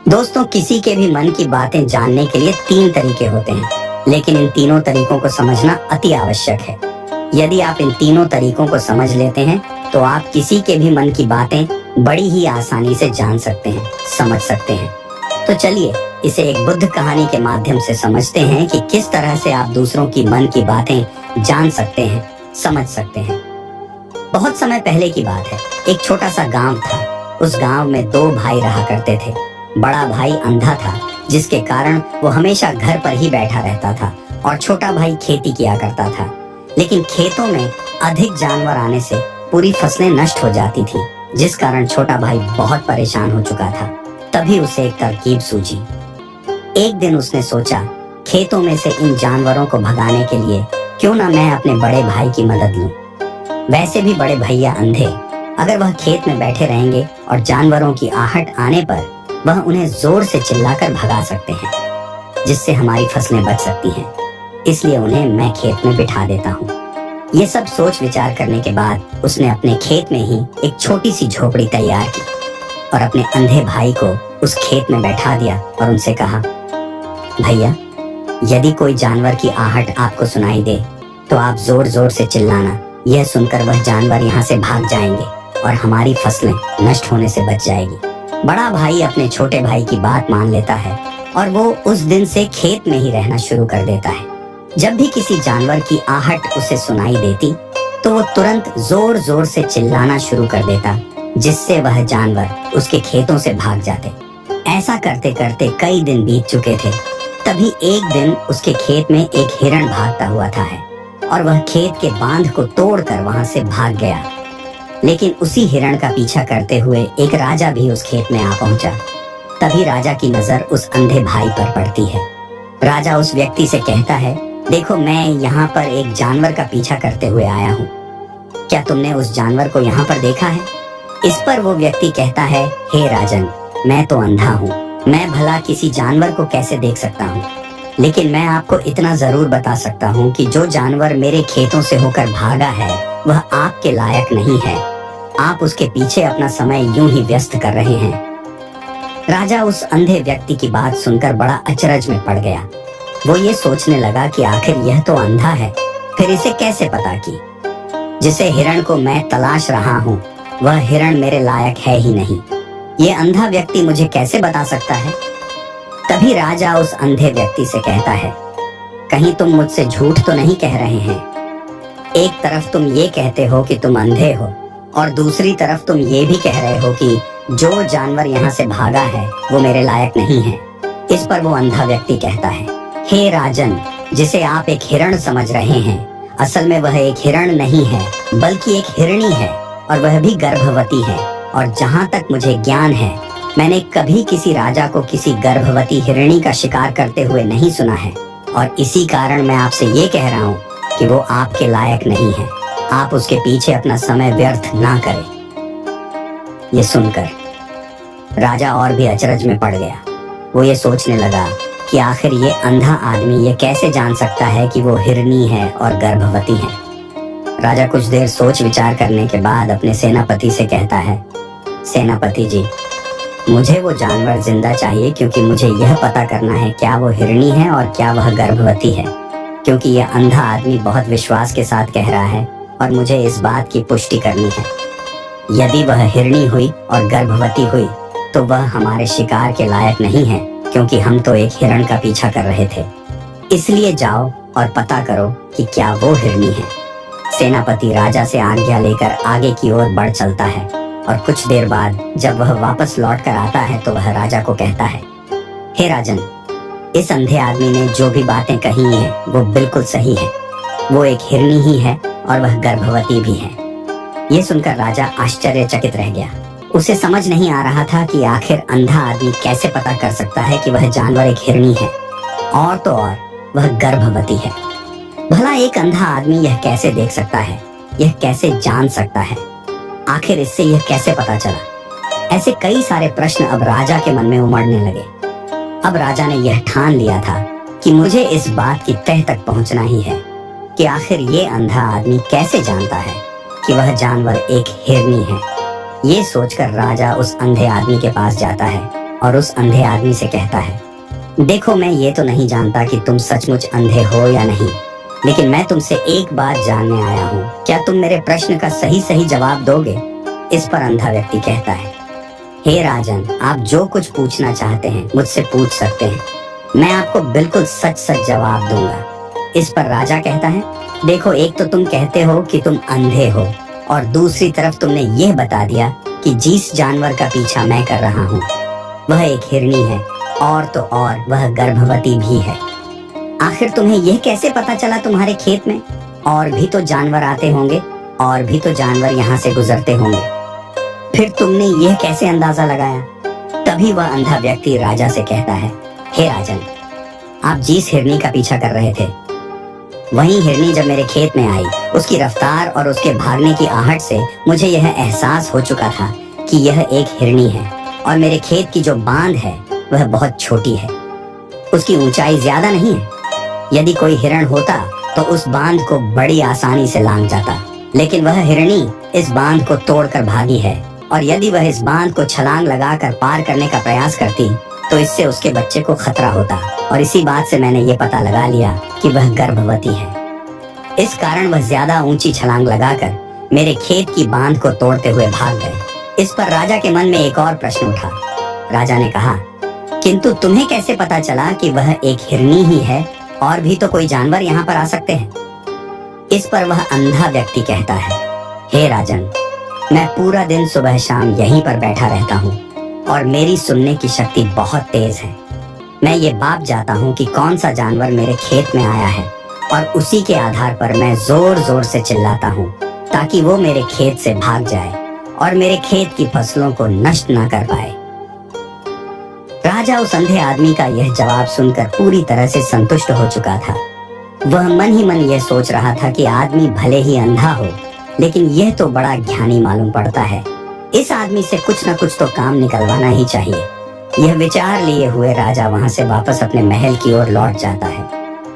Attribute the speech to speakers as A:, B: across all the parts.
A: दोस्तों, किसी के भी मन की बातें जानने के लिए तीन तरीके होते हैं, लेकिन इन तीनों तरीकों को समझना अति आवश्यक है। यदि आप इन तीनों तरीकों को समझ लेते हैं तो आप किसी के भी मन की बातें बड़ी ही आसानी से जान सकते हैं, समझ सकते हैं। तो चलिए इसे एक बुद्ध कहानी के माध्यम से समझते हैं कि किस तरह से आप दूसरों की मन की बातें जान सकते हैं, समझ सकते हैं। बहुत समय पहले की बात है। एक छोटा सा गांव था। उस गांव में दो भाई रहा करते थे। बड़ा भाई अंधा था, जिसके कारण वो हमेशा घर पर ही बैठा रहता था, और छोटा भाई खेती किया करता था। लेकिन खेतों में अधिक जानवर आने से पूरी फसलें नष्ट हो जाती थी, जिस कारण छोटा भाई बहुत परेशान हो चुका था। तभी उसे एक तरकीब सूझी। एक दिन उसने सोचा, खेतों में से इन जानवरों को भगाने के लिए क्यों ना मैं अपने बड़े भाई की मदद लूं। वैसे भी बड़े भैया अंधे, अगर वह खेत में बैठे रहेंगे और जानवरों की आहट आने पर वह उन्हें जोर से चिल्लाकर भगा सकते हैं, जिससे हमारी फसलें बच सकती हैं। इसलिए उन्हें मैं खेत में बिठा देता हूँ। ये सब सोच विचार करने के बाद उसने अपने खेत में ही एक छोटी सी झोपड़ी तैयार की और अपने अंधे भाई को उस खेत में बैठा दिया और उनसे कहा, भैया, यदि कोई जानवर की आहट आपको सुनाई दे तो आप जोर जोर से चिल्लाना। यह सुनकर वह जानवर यहाँ से भाग जाएंगे और हमारी फसलें नष्ट होने से बच जाएगी। बड़ा भाई अपने छोटे भाई की बात मान लेता है और वो उस दिन से खेत में ही रहना शुरू कर देता है। जब भी किसी जानवर की आहट उसे सुनाई देती तो वो तुरंत जोर जोर से चिल्लाना शुरू कर देता, जिससे वह जानवर उसके खेतों से भाग जाते। ऐसा करते करते कई दिन बीत चुके थे। तभी एक दिन उसके खेत में एक हिरण भागता हुआ था और वह खेत के बांध को तोड़कर वहां से भाग गया। लेकिन उसी हिरण का पीछा करते हुए एक राजा भी उस खेत में आ पहुंचा। तभी राजा की नजर उस अंधे भाई पर पड़ती है। राजा उस व्यक्ति से कहता है, देखो, मैं यहाँ पर एक जानवर का पीछा करते हुए आया हूँ। क्या तुमने उस जानवर को यहाँ पर देखा है? इस पर वो व्यक्ति कहता है, हे राजन, मैं तो अंधा हूँ, मैं भला किसी जानवर को कैसे देख सकता हूँ। लेकिन मैं आपको इतना जरूर बता सकता हूँ कि जो जानवर मेरे खेतों से होकर भागा है वह आपके लायक नहीं है। आप उसके पीछे अपना समय यूं ही व्यस्त कर रहे हैं। राजा उस अंधे व्यक्ति की बात सुनकर बड़ा अचरज में पड़ गया। वो ये सोचने लगा कि आखिर यह तो अंधा है, फिर इसे कैसे पता कि जिसे हिरण को मैं तलाश रहा हूँ वह हिरण मेरे लायक है ही नहीं। ये अंधा व्यक्ति मुझे कैसे बता सकता है? तभी राजा उस अंधे व्यक्ति से कहता है, कहीं तुम मुझसे झूठ तो नहीं कह रहे हैं? एक तरफ तुम ये कहते हो कि तुम अंधे हो और दूसरी तरफ तुम ये भी कह रहे हो कि जो जानवर यहाँ से भागा है वो मेरे लायक नहीं है। इस पर वो अंधा व्यक्ति कहता है, हे राजन, जिसे आप एक हिरण समझ रहे हैं, असल में वह एक हिरण नहीं है बल्कि एक हिरणी है, और वह भी गर्भवती है। और जहाँ तक मुझे ज्ञान है, मैंने कभी किसी राजा को किसी गर्भवती हिरणी का शिकार करते हुए नहीं सुना है, और इसी कारण मैं आपसे ये कह रहा हूँ कि वो आपके लायक नहीं है। आप उसके पीछे अपना समय व्यर्थ ना करें। ये सुनकर राजा और भी अचरज में पड़ गया। वो ये सोचने लगा कि आखिर ये अंधा आदमी ये कैसे जान सकता है कि वो हिरनी है और गर्भवती है। राजा कुछ देर सोच विचार करने के बाद अपने सेनापति से कहता है, सेनापति जी, मुझे वो जानवर जिंदा चाहिए, क्योंकि मुझे यह पता करना है क्या वो हिरनी है और क्या वह गर्भवती है। क्योंकि यह अंधा आदमी बहुत विश्वास के साथ कह रहा है और मुझे इस बात की पुष्टि करनी है। यदि वह हिरनी हुई और गर्भवती हुई तो वह हमारे शिकार के लायक नहीं है, क्योंकि हम तो एक हिरण का पीछा कर रहे थे। इसलिए जाओ और पता करो कि क्या वो हिरनी है। सेनापति राजा से आज्ञा लेकर आगे की ओर बढ़ चलता है, और कुछ देर बाद जब वह वापस लौट कर आता है तो वह राजा को कहता है, हे राजन, इस अंधे आदमी ने जो भी बातें कही हैं वो बिल्कुल सही है। वो एक हिरनी ही है और वह गर्भवती भी है। ये सुनकर राजा आश्चर्यचकित रह गया। उसे समझ नहीं आ रहा था कि आखिर अंधा आदमी कैसे पता कर सकता है कि वह जानवर एक हिरनी है, और तो और वह गर्भवती है। भला एक अंधा आदमी यह कैसे देख सकता है, यह कैसे जान सकता है? आखिर इससे यह कैसे पता चला? ऐसे कई सारे प्रश्न अब राजा के मन में उमड़ने लगे। अब राजा ने यह ठान लिया था कि मुझे इस बात की तह तक पहुंचना ही है कि आखिर ये अंधा आदमी कैसे जानता है कि वह जानवर एक हिरनी है। ये सोचकर राजा उस अंधे आदमी के पास जाता है और उस अंधे आदमी से कहता है, देखो मैं ये तो नहीं जानता कि तुम सचमुच अंधे हो या नहीं, लेकिन मैं तुमसे एक बात जानने आया हूँ, क्या तुम मेरे प्रश्न का सही सही जवाब दोगे? इस पर अंधा व्यक्ति कहता है, हे राजन, आप जो कुछ पूछना चाहते हैं मुझसे पूछ सकते हैं, मैं आपको बिल्कुल सच सच जवाब दूंगा। इस पर राजा कहता है, देखो एक तो तुम कहते हो कि तुम अंधे हो और दूसरी तरफ तुमने यह बता दिया कि जिस जानवर का पीछा मैं कर रहा हूँ वह एक हिरनी है और तो और वह गर्भवती भी है। आखिर तुम्हें यह कैसे पता चला तुम्हारे खेत में और भी तो जानवर आते होंगे और भी तो जानवर यहाँ से गुजरते होंगे, फिर तुमने यह कैसे अंदाजा लगाया? तभी वह अंधा व्यक्ति राजा से कहता है, हे राजन, आप जिस हिरनी का पीछा कर रहे थे वही हिरनी जब मेरे खेत में आई, उसकी रफ्तार और उसके भागने की आहट से मुझे यह एहसास हो चुका था कि यह एक हिरनी है और मेरे खेत की जो बांध है वह बहुत छोटी है, उसकी ऊंचाई ज्यादा नहीं है। यदि कोई हिरण होता तो उस बांध को बड़ी आसानी से लांघ जाता, लेकिन वह हिरनी इस बांध को तोड़कर भागी है और यदि वह इस बांध को छलांग लगाकर पार करने का प्रयास करती तो इससे उसके बच्चे को खतरा होता और इसी बात से मैंने ये पता लगा लिया कि वह गर्भवती है। इस कारण वह ज्यादा ऊंची छलांग लगाकर मेरे खेत की बांध को तोड़ते हुए भाग गए। इस पर राजा के मन में एक और प्रश्न उठा। राजा ने कहा, किंतु तुम्हें कैसे पता चला कि वह एक हिरनी ही है और भी तो कोई जानवर यहाँ पर आ सकते हैं? इस पर वह अंधा व्यक्ति कहता है, हे राजन, मैं पूरा दिन सुबह शाम यहीं पर बैठा रहता हूँ और मेरी सुनने की शक्ति बहुत तेज है। मैं ये बाप जाता हूँ कि कौन सा जानवर मेरे खेत में आया है और उसी के आधार पर मैं जोर जोर से चिल्लाता हूँ ताकि वो मेरे खेत से भाग जाए और मेरे खेत की फसलों को नष्ट ना कर पाए। राजा उस अंधे आदमी का यह जवाब सुनकर पूरी तरह से संतुष्ट हो चुका था। वह मन ही मन यह सोच रहा था कि आदमी भले ही अंधा हो, लेकिन यह तो बड़ा ज्ञानी मालूम पड़ता है। इस आदमी से कुछ न कुछ तो काम निकलवाना ही चाहिए। यह विचार लिए हुए राजा वहां से वापस अपने महल की ओर लौट जाता है।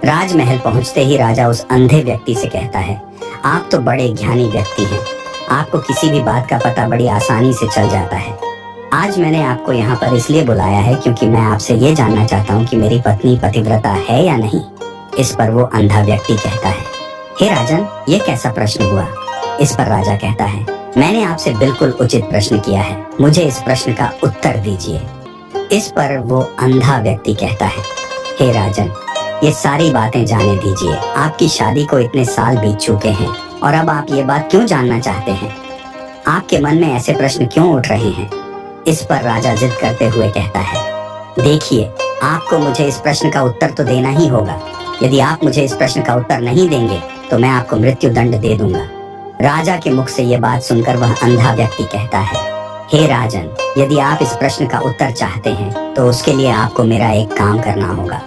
A: राजमहल पहुंचते ही राजा उस अंधे व्यक्ति से कहता है, आप तो बड़े ज्ञानी व्यक्ति हैं, आपको किसी भी बात का पता बड़ी आसानी से चल जाता है। आज मैंने आपको यहाँ पर इसलिए बुलाया है क्योंकि मैं आपसे ये जानना चाहता हूँ कि मेरी पत्नी पतिव्रता है या नहीं। इस पर वो अंधा व्यक्ति कहता है, हे राजन, ये कैसा प्रश्न हुआ? इस पर राजा कहता है, मैंने आपसे बिल्कुल उचित प्रश्न किया है, मुझे इस प्रश्न का उत्तर दीजिए। इस पर वो अंधा व्यक्ति कहता है, हे राजन, ये सारी बातें जाने दीजिए। आपकी शादी को इतने साल बीत चुके हैं और अब आप ये बात क्यों जानना चाहते हैं? आपके मन में ऐसे प्रश्न क्यों उठ रहे हैं? इस पर राजा जिद करते हुए कहता है, देखिए, आपको मुझे इस प्रश्न का उत्तर तो देना ही होगा। यदि आप मुझे इस प्रश्न का उत्तर नहीं देंगे तो मैं आपको मृत्यु दंड दे दूंगा। राजा के मुख से यह बात सुनकर वह अंधा व्यक्ति कहता है, हे राजन, यदि आप इस प्रश्न का उत्तर चाहते हैं तो उसके लिए आपको मेरा एक काम करना होगा।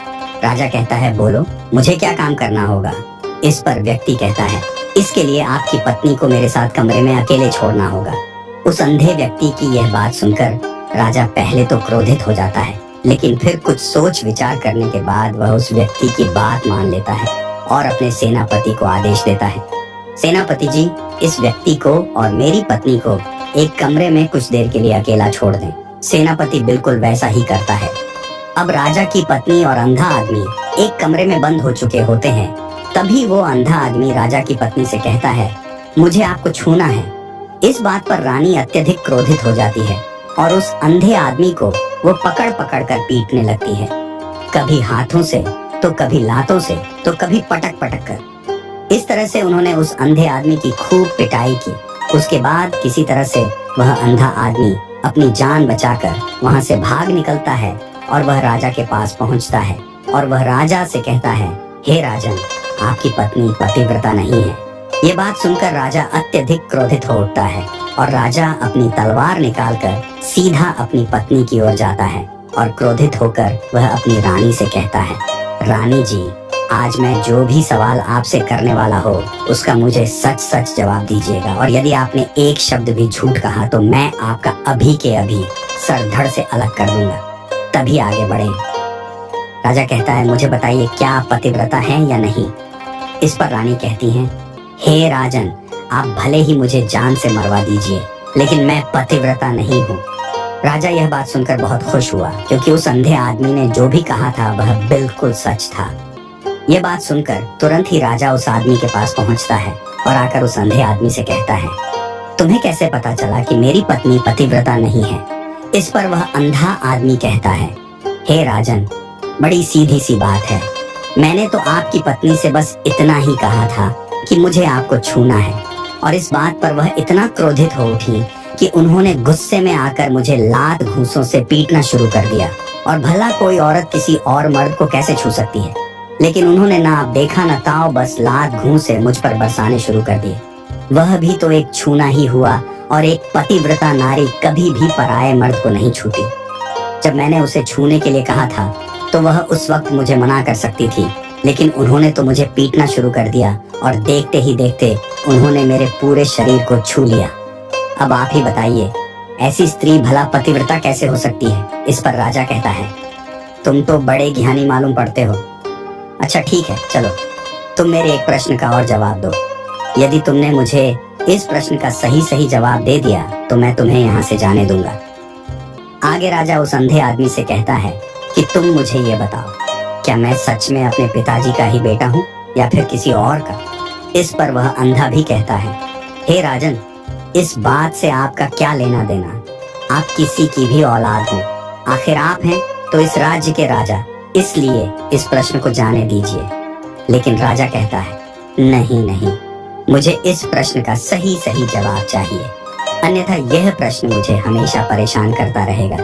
A: राजा कहता है, बोलो, मुझे क्या काम करना होगा? इस पर व्यक्ति कहता है, इसके लिए आपकी पत्नी को मेरे साथ कमरे में अकेले छोड़ना होगा। उस अंधे व्यक्ति की यह बात सुनकर राजा पहले तो क्रोधित हो जाता है, लेकिन फिर कुछ सोच विचार करने के बाद वह उस व्यक्ति की बात मान लेता है और अपने सेनापति को आदेश देता है, सेनापति जी, इस व्यक्ति को और मेरी पत्नी को एक कमरे में कुछ देर के लिए अकेला छोड़ दें। सेनापति बिल्कुल वैसा ही करता है। अब राजा की पत्नी और अंधा आदमी एक कमरे में बंद हो चुके होते हैं। तभी वो अंधा आदमी राजा की पत्नी से कहता है, मुझे आपको छूना है। इस बात पर रानी अत्यधिक क्रोधित हो जाती है और उस अंधे आदमी को वो पकड़ पकड़ कर पीटने लगती है, कभी हाथों से तो कभी लातों से तो कभी पटक पटक कर। इस तरह से उन्होंने उस अंधे आदमी की खूब पिटाई की। उसके बाद किसी तरह से वह अंधा आदमी अपनी जान बचाकर वहां से भाग निकलता है और वह राजा के पास पहुंचता है और वह राजा से कहता है, हे राजन, आपकी पत्नी पतिव्रता नहीं है। ये बात सुनकर राजा अत्यधिक क्रोधित हो उठता है और राजा अपनी तलवार निकालकर सीधा अपनी पत्नी की ओर जाता है और क्रोधित होकर वह अपनी रानी से कहता है, रानी जी, आज मैं जो भी सवाल आपसे करने वाला हो उसका मुझे सच सच जवाब दीजिएगा और यदि आपने एक शब्द भी झूठ कहा तो मैं आपका अभी के अभी सर धड़ से अलग कर दूंगा, तभी आगे बढ़े। राजा कहता है, मुझे बताइए, क्या आप पतिव्रता हैं या नहीं? इस पर रानी कहती है, हे राजन, आप भले ही मुझे जान से मरवा दीजिए, लेकिन मैं पतिव्रता नहीं हूँ। राजा यह बात सुनकर बहुत खुश हुआ, क्योंकि उस अंधे आदमी ने जो भी कहा था वह बिल्कुल सच था। यह बात सुनकर तुरंत ही राजा उस आदमी के पास पहुंचता है और आकर उस अंधे आदमी से कहता है, तुम्हें कैसे पता चला कि मेरी पत्नी पतिव्रता नहीं है? इस पर वह अंधा आदमी कहता है, हे राजन, बड़ी सीधी सी बात है। मैंने तो आपकी पत्नी से बस इतना ही कहा था कि मुझे आपको छूना है, और इस बात पर वह इतना क्रोधित हो उठी कि उन्होंने गुस्से में आकर मुझे लात घूंसों से पीटना शुरू कर दिया। और भला कोई औरत किसी और मर्द को कैसे छू सकती है? लेकिन उन्होंने ना देखा ना ताओ, बस लात घूंसे मुझ पर बरसाने शुरू कर दिए। वह भी तो एक छूना ही हुआ, और एक पतिव्रता नारी कभी भी पराये मर्द को नहीं छूती। जब मैंने उसे छूने के लिए कहा था तो वह उस वक्त मुझे मना कर सकती थी, लेकिन उन्होंने तो मुझे पीटना शुरू कर दिया, और देखते ही देखते उन्होंने मेरे पूरे शरीर को छू लिया। अब आप ही बताइए, ऐसी स्त्री भला पतिव्रता कैसे हो सकती है? इस पर राजा कहता है, तुम तो बड़े ज्ञानी मालूम पड़ते हो। अच्छा ठीक है, चलो तुम मेरे एक प्रश्न का और जवाब दो। यदि तुमने मुझे इस प्रश्न का सही सही जवाब दे दिया तो मैं तुम्हें यहाँ से जाने दूंगा। आगे राजा उस अंधे आदमी से कहता है कि तुम मुझे ये बताओ, क्या मैं सच में अपने पिताजी का ही बेटा हूँ या फिर किसी और का? इस पर वह अंधा भी कहता है, हे राजन, इस बात से आपका क्या लेना देना? आप किसी की भी औलाद हो, आखिर आप हैं तो इस राज्य के राजा, इसलिए इस प्रश्न को जाने दीजिए। लेकिन राजा कहता है, नहीं नहीं, मुझे इस प्रश्न का सही सही जवाब चाहिए, अन्यथा यह प्रश्न मुझे हमेशा परेशान करता रहेगा।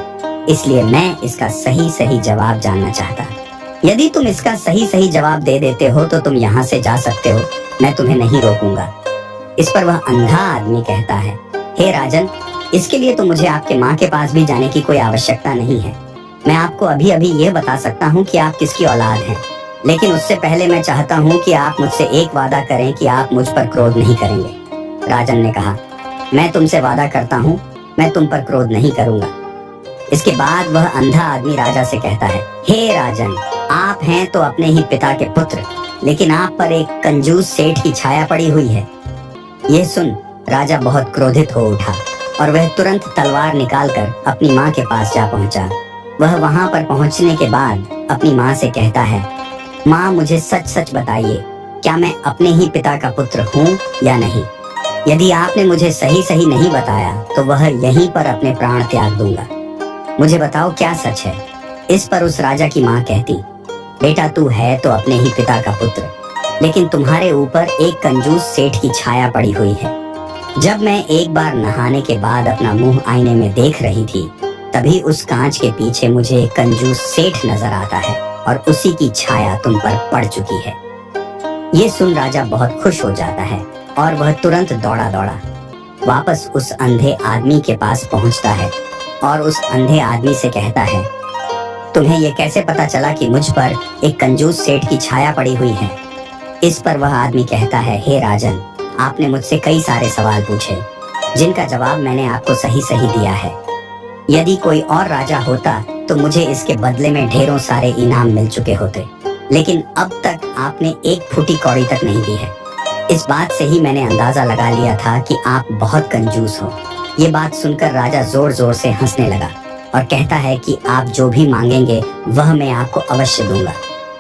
A: इसलिए मैं इसका सही सही जवाब जानना चाहता। यदि तुम इसका सही सही जवाब दे देते हो तो तुम यहाँ से जा सकते हो, मैं तुम्हें नहीं रोकूंगा। इस पर वह अंधा आदमी कहता है, हे राजन, इसके लिए तो मुझे आपके माँ के पास भी जाने की कोई आवश्यकता नहीं है। मैं आपको अभी अभी यह बता सकता हूँ कि आप किसकी औलाद हैं, लेकिन उससे पहले मैं चाहता हूँ कि आप मुझसे एक वादा करें कि आप मुझ पर क्रोध नहीं करेंगे। राजन ने कहा, मैं तुमसे वादा करता हूँ, मैं तुम पर क्रोध नहीं करूंगा। इसके बाद वह अंधा आदमी राजा से कहता है, हे राजन, आप हैं तो अपने ही पिता के पुत्र, लेकिन आप पर एक कंजूस सेठ की छाया पड़ी हुई है। यह सुन राजा बहुत क्रोधित हो उठा और वह तुरंत तलवार निकालकर अपनी माँ के पास जा पहुंचा। वह वहां पर पहुंचने के बाद अपनी माँ से कहता है, माँ, मुझे सच सच बताइए, क्या मैं अपने ही पिता का पुत्र हूँ या नहीं? यदि आपने मुझे सही सही नहीं बताया तो वह यहीं पर अपने प्राण त्याग दूंगा। मुझे बताओ क्या सच है? इस पर उस राजा की माँ कहती, बेटा, तू है तो अपने ही पिता का पुत्र, लेकिन तुम्हारे ऊपर एक कंजूस सेठ की छाया पड़ी हुई है। जब मैं एक बार नहाने के बाद अपना मुंह आईने में देख रही थी, तभी उस कांच के पीछे मुझे एक कंजूस सेठ नजर आता है और उसी की छाया तुम पर पड़ चुकी है। ये सुन राजा बहुत खुश हो जाता है और वह तुरंत दौड़ा दौड़ा वापस उस अंधे आदमी के पास पहुंचता है और उस अंधे आदमी से कहता है, तुम्हें ये कैसे पता चला कि मुझ पर एक कंजूस सेठ की छाया पड़ी हुई है? इस पर वह आदमी कहता है, हे राजन, आपने मुझसे कई सारे सवाल पूछे, जिनका जवाब मैंने आपको सही सही दिया है। यदि कोई और राजा होता तो मुझे इसके बदले में ढेरों सारे इनाम मिल चुके होते, लेकिन अब तक आपने एक फूटी कौड़ी तक नहीं दी है। इस बात से ही मैंने अंदाजा लगा लिया था कि आप बहुत कंजूस हो। ये बात सुनकर राजा जोर जोर से हंसने लगा और कहता है कि आप जो भी मांगेंगे वह मैं आपको अवश्य दूंगा,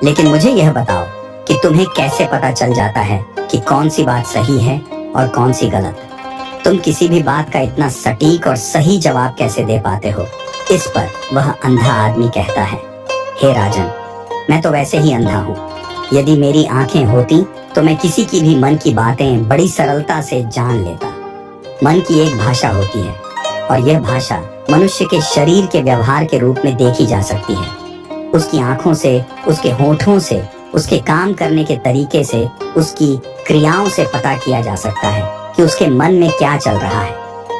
A: लेकिन मुझे यह बताओ कि तुम्हें कैसे पता चल जाता है कि कौन सी बात सही है और कौन सी गलत? तुम किसी भी बात का इतना सटीक और सही जवाब कैसे दे पाते हो? इस पर वह अंधा आदमी कहता है, हे राजन, मैं तो वैसे ही अंधा हूँ। यदि मेरी आंखें होती तो मैं किसी की भी मन की बातें बड़ी सरलता से जान लेता। मन की एक भाषा होती है और यह भाषा मनुष्य के शरीर के व्यवहार के रूप में देखी जा सकती है। उसकी आंखों से, उसके होठों से, उसके काम करने के तरीके से, उसकी क्रियाओं से पता किया जा सकता है कि उसके मन में क्या चल रहा है।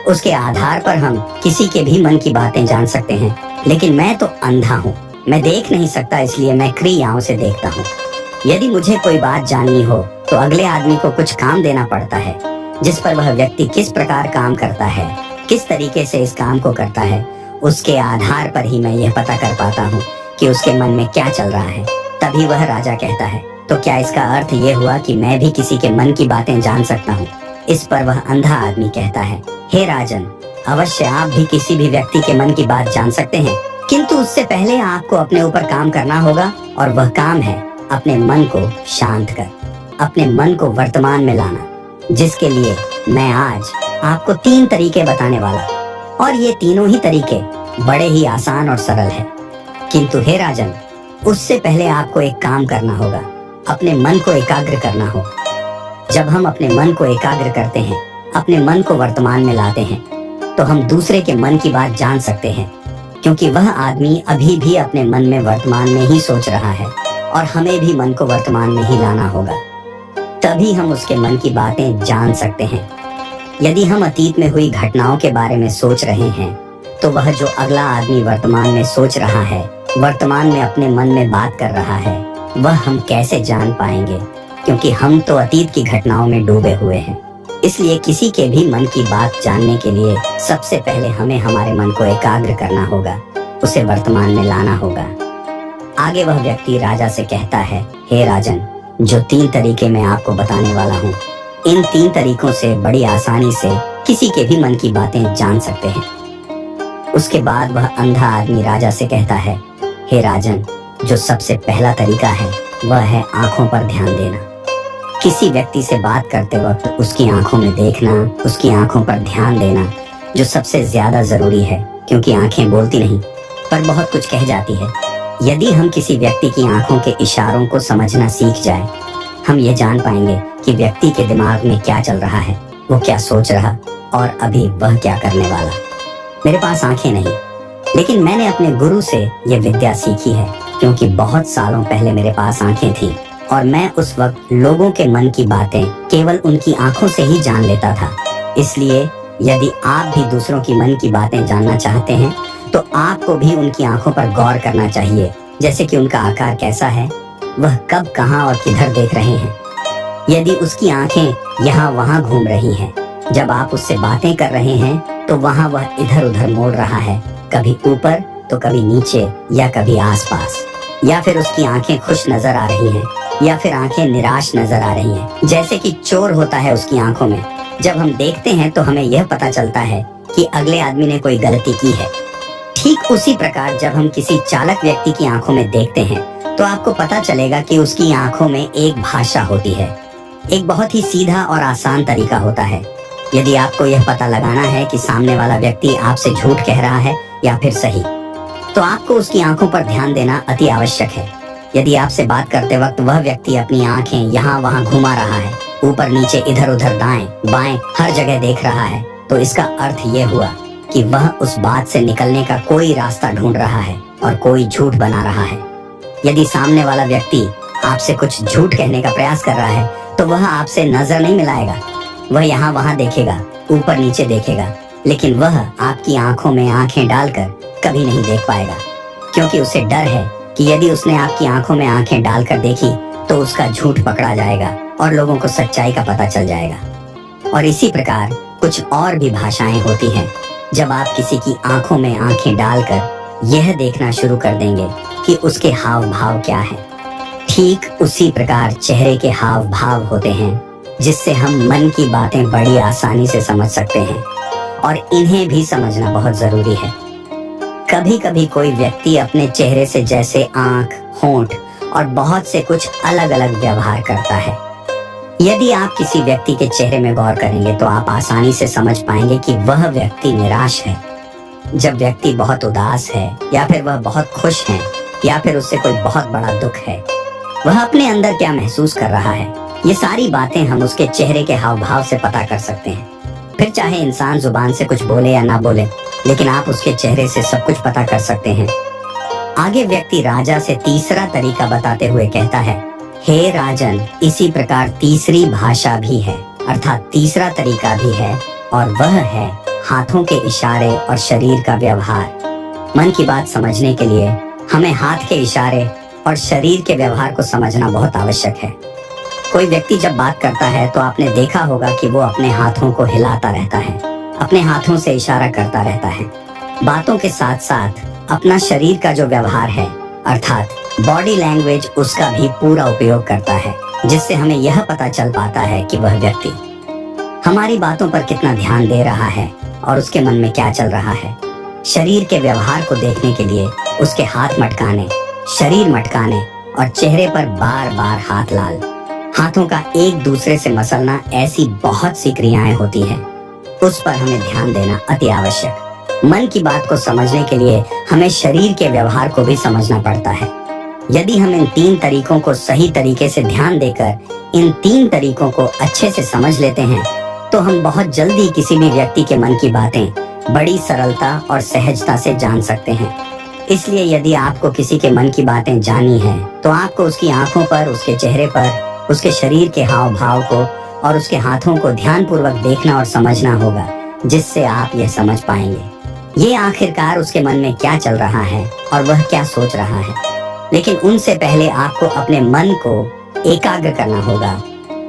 A: उसके आधार पर हम किसी के भी मन की बातें जान सकते हैं, लेकिन मैं तो अंधा हूँ, मैं देख नहीं सकता, इसलिए मैं क्रियाओं से देखता हूँ। यदि मुझे कोई बात जाननी हो तो अगले आदमी को कुछ काम देना पड़ता है, जिस पर वह व्यक्ति किस प्रकार काम करता है, किस तरीके से इस काम को करता है, उसके आधार पर ही मैं यह पता कर पाता हूँ कि उसके मन में क्या चल रहा है। तभी वह राजा कहता है, तो क्या इसका अर्थ ये हुआ कि मैं भी किसी के मन की बातें जान सकता हूँ? इस पर वह अंधा आदमी कहता है, हे राजन, अवश्य आप भी किसी भी व्यक्ति के मन की बात जान सकते हैं, किंतु उससे पहले आपको अपने ऊपर काम करना होगा, और वह काम है अपने मन को शांत कर, अपने मन को वर्तमान में लाना, जिसके लिए मैं आज आपको 3 तरीके बताने वाला, और ये तीनों ही तरीके बड़े ही आसान और सरल है। किंतु हे राजन, उससे पहले आपको एक काम करना होगा, अपने मन को एकाग्र करना हो। जब हम अपने मन को एकाग्र करते हैं, अपने मन को वर्तमान में लाते हैं, तो हम दूसरे के मन की बात जान सकते हैं, क्योंकि वह आदमी अभी भी अपने मन में वर्तमान में ही सोच रहा है, और हमें भी मन को वर्तमान में ही लाना होगा, तभी हम उसके मन की बातें जान सकते हैं। यदि हम अतीत में हुई घटनाओं के बारे में सोच रहे हैं, तो वह जो अगला आदमी वर्तमान में सोच रहा है, वर्तमान में अपने मन में बात कर रहा है, वह हम कैसे जान पाएंगे, क्योंकि हम तो अतीत की घटनाओं में डूबे हुए हैं। इसलिए किसी के भी मन की बात जानने के लिए सबसे पहले हमें हमारे मन को एकाग्र करना होगा, उसे वर्तमान में लाना होगा। आगे वह व्यक्ति राजा से कहता है, हे राजन, जो 3 तरीके मैं आपको बताने वाला हूँ, इन 3 तरीकों से बड़ी आसानी से किसी के भी मन की बातें जान सकते हैं। उसके बाद वह अंधा आदमी राजा से कहता है, हे राजन, जो सबसे पहला तरीका है वह है आंखों पर ध्यान देना। किसी व्यक्ति से बात करते वक्त उसकी आंखों में देखना, उसकी आंखों पर ध्यान देना, जो सबसे ज्यादा जरूरी है, क्योंकि आंखें बोलती नहीं पर बहुत कुछ कह जाती है। यदि हम किसी व्यक्ति की आंखों के इशारों को समझना सीख जाए, हम ये जान पाएंगे कि व्यक्ति के दिमाग में क्या चल रहा है, वो क्या सोच रहा और अभी वह क्या करने वाला। मेरे पास आंखें नहीं, लेकिन मैंने अपने गुरु से ये विद्या सीखी है, क्योंकि बहुत सालों पहले मेरे पास आंखें थी और मैं उस वक्त लोगों के मन की बातें केवल उनकी आंखों से ही जान लेता था। इसलिए यदि आप भी दूसरों की मन की बातें जानना चाहते हैं, तो आपको भी उनकी आंखों पर गौर करना चाहिए, जैसे कि उनका आकार कैसा है, वह कब, कहां और किधर देख रहे हैं। यदि उसकी आंखें यहाँ वहाँ घूम रही हैं, जब आप उससे बातें कर रहे हैं, तो वहाँ वह इधर उधर मोड़ रहा है, कभी ऊपर तो कभी नीचे या कभी आसपास, या फिर उसकी आंखें खुश नजर आ रही हैं या फिर आंखें निराश नजर आ रही हैं, जैसे कि चोर होता है उसकी आंखों में। जब हम देखते हैं तो हमें यह पता चलता है कि अगले आदमी ने कोई गलती की है। ठीक उसी प्रकार जब हम किसी चालाक व्यक्ति की आंखों में देखते हैं, तो आपको पता चलेगा कि उसकी आंखों में एक भाषा होती है। एक बहुत ही सीधा और आसान तरीका होता है। यदि आपको यह पता लगाना है कि सामने वाला व्यक्ति आपसे झूठ कह रहा है या फिर सही, तो आपको उसकी आंखों पर ध्यान देना अति आवश्यक है। यदि आपसे बात करते वक्त वह व्यक्ति अपनी आंखें यहाँ वहाँ घुमा रहा है, ऊपर नीचे इधर उधर दाएं बाएं हर जगह देख रहा है, तो इसका अर्थ यह हुआ कि वह उस बात से निकलने का कोई रास्ता ढूंढ रहा है और कोई झूठ बना रहा है। यदि सामने वाला व्यक्ति आपसे कुछ झूठ कहने का प्रयास कर रहा है, तो वह आपसे नजर नहीं मिलाएगा। वह यहाँ वहाँ देखेगा, ऊपर नीचे देखेगा, लेकिन वह आपकी आंखों में आंखें डालकर कभी नहीं देख पाएगा, क्योंकि उसे डर है कि यदि उसने आपकी आंखों में आंखें डालकर देखी तो उसका झूठ पकड़ा जाएगा और लोगों को सच्चाई का पता चल जाएगा। और इसी प्रकार कुछ और भी भाषाएं होती हैं। जब आप किसी की आंखों में आंखें डालकर यह देखना शुरू कर देंगे कि उसके हाव भाव क्या है, ठीक उसी प्रकार चेहरे के हाव भाव होते हैं, जिससे हम मन की बातें बड़ी आसानी से समझ सकते हैं, और इन्हें भी समझना बहुत जरूरी है। कभी कभी कोई व्यक्ति अपने चेहरे से जैसे आंख, होंठ और बहुत से कुछ अलग अलग व्यवहार करता है। यदि आप किसी व्यक्ति के चेहरे में गौर करेंगे, तो आप आसानी से समझ पाएंगे कि वह व्यक्ति निराश है। जब व्यक्ति बहुत उदास है, या फिर वह बहुत खुश है, या फिर उससे कोई बहुत बड़ा दुख है, वह अपने अंदर क्या महसूस कर रहा है, ये सारी बातें हम उसके चेहरे के हाव भाव से पता कर सकते हैं। फिर चाहे इंसान जुबान से कुछ बोले या ना बोले, लेकिन आप उसके चेहरे से सब कुछ पता कर सकते हैं। आगे व्यक्ति राजा से तीसरा तरीका बताते हुए कहता है, हे राजन, इसी प्रकार तीसरी भाषा भी है, अर्थात तीसरा तरीका भी है, और वह है हाथों के इशारे और शरीर का व्यवहार। मन की बात समझने के लिए हमें हाथ के इशारे और शरीर के व्यवहार को समझना बहुत आवश्यक है। कोई व्यक्ति जब बात करता है, तो आपने देखा होगा कि वो अपने हाथों को हिलाता रहता है, अपने हाथों से इशारा करता रहता है। बातों के साथ साथ अपना शरीर का जो व्यवहार है, अर्थात बॉडी लैंग्वेज, उसका भी पूरा उपयोग करता है, जिससे हमें यह पता चल पाता है कि वह व्यक्ति हमारी बातों पर कितना ध्यान दे रहा है और उसके मन में क्या चल रहा है। शरीर के व्यवहार को देखने के लिए उसके हाथ मटकाने, शरीर मटकाने और चेहरे पर बार बार हाथ लाल, हाथों का एक दूसरे से मसलना, ऐसी बहुत सी क्रियाएं होती हैं। उस पर हमें ध्यान देना अति आवश्यक। मन की बात को समझने के लिए हमें शरीर के व्यवहार को भी समझना पड़ता है। यदि हम इन 3 तरीकों को सही तरीके से ध्यान देकर इन 3 तरीकों को अच्छे से समझ लेते हैं तो हम बहुत जल्दी किसी भी व्यक्ति के मन की बातें बड़ी सरलता और सहजता से जान सकते हैं। इसलिए यदि आपको किसी के मन की बातें जाननी है तो आपको उसकी आंखों पर, उसके चेहरे पर, उसके शरीर के हाव भाव को और उसके हाथों को ध्यानपूर्वक देखना और समझना होगा, जिससे आप यह समझ पाएंगे ये आखिरकार उसके मन में क्या चल रहा है और वह क्या सोच रहा है। लेकिन उनसे पहले आपको अपने मन को एकाग्र करना होगा,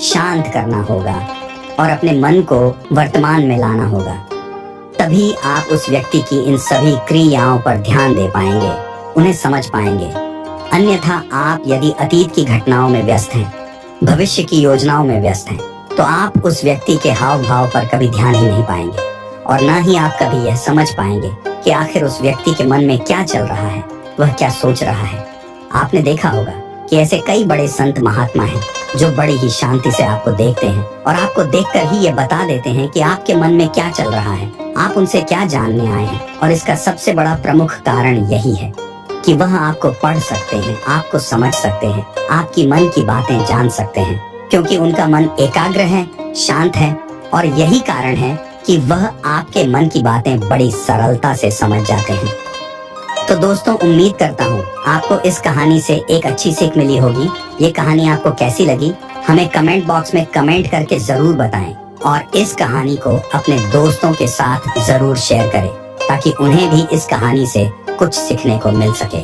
A: शांत करना होगा और अपने मन को वर्तमान में लाना होगा। तभी आप उस व्यक्ति की इन सभी क्रियाओं पर ध्यान दे पाएंगे, उन्हें समझ पाएंगे। अन्यथा आप यदि अतीत की घटनाओं में व्यस्त हैं, भविष्य की योजनाओं में व्यस्त हैं, तो आप उस व्यक्ति के हाव भाव पर कभी ध्यान ही नहीं पाएंगे और ना ही आप कभी यह समझ पाएंगे कि आखिर उस व्यक्ति के मन में क्या चल रहा है, वह क्या सोच रहा है। आपने देखा होगा कि ऐसे कई बड़े संत महात्मा हैं जो बड़ी ही शांति से आपको देखते हैं और आपको देखकर ही ये बता देते हैं कि आपके मन में क्या चल रहा है, आप उनसे क्या जानने आए हैं। और इसका सबसे बड़ा प्रमुख कारण यही है कि वह आपको पढ़ सकते हैं, आपको समझ सकते हैं, आपकी मन की बातें जान सकते हैं, क्योंकि उनका मन एकाग्र है, शांत है और यही कारण है कि वह आपके मन की बातें बड़ी सरलता से समझ जाते हैं। तो दोस्तों, उम्मीद करता हूँ आपको इस कहानी से एक अच्छी सीख मिली होगी। ये कहानी आपको कैसी लगी हमें कमेंट बॉक्स में कमेंट करके जरूर बताएं और इस कहानी को अपने दोस्तों के साथ जरूर शेयर करें ताकि उन्हें भी इस कहानी से कुछ सीखने को मिल सके।